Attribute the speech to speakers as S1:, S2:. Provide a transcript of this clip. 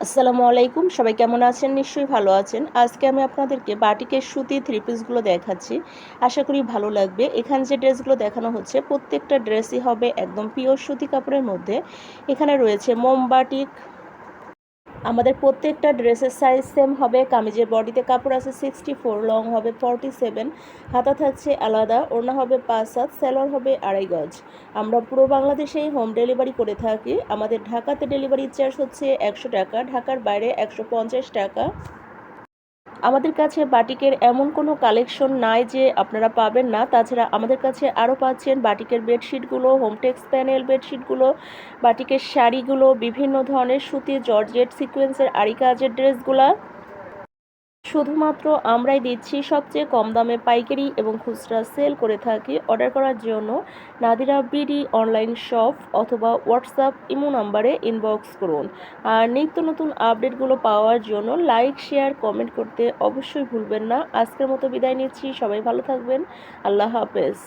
S1: আসসালামু আলাইকুম। সবাই কেমন আছেন? নিশ্চয়ই ভালো আছেন। আজকে আমি আপনাদেরকে বাটিকের সুতি থ্রি পিসগুলো দেখাচ্ছি। আশা করি ভালো লাগবে। এখানে যে ড্রেসগুলো দেখানো হচ্ছে প্রত্যেকটা ড্রেসই হবে একদম পিওর সুতি কাপড়ের মধ্যে। এখানে রয়েছে মোম বাটিক। আমাদের প্রত্যেকটা ড্রেসের সাইজ সেম হবে। কামিজের বডিতে কাপড় আছে 64, লং হবে 47, হাতা থাকছে আলাদা, ওড়না হবে 5 হাত, সালোয়ার হবে 2.5 গজ। আমরা পুরো বাংলাদেশেই হোম ডেলিভারি করে থাকি। আমাদের ঢাকাতে ডেলিভারি চার্জ হচ্ছে 100 টাকা, ঢাকার বাইরে 150 টাকা। আমাদের কাছে বাটিকের এমন কোনো কালেকশন নাই যে আপনারা পাবেন না। তাছাড়া আমাদের কাছে আরও পাচ্ছেন বাটিকের বেডশিটগুলো, হোমটেক্স প্যানেল বেডশিটগুলো, বাটিকের শাড়িগুলো, বিভিন্ন ধরনের সুতি জর্জেট সিকোয়েন্সের আরি কাজের ড্রেসগুলা। শুধুমাত্র আমরাই দিচ্ছি সবচেয়ে কম দামে পাইকারি এবং খুচরা সেল করে থাকি। অর্ডার করার জন্য নাদিরা বিডি অনলাইন শপ অথবা হোয়াটসঅ্যাপ ইমো নাম্বারে ইনবক্স করুন। আর নিত্য নতুন আপডেটগুলো পাওয়ার জন্য লাইক, শেয়ার, কমেন্ট করতে অবশ্যই ভুলবেন না। আজকের মতো বিদায় নিচ্ছি। সবাই ভালো থাকবেন। আল্লাহ হাফেজ।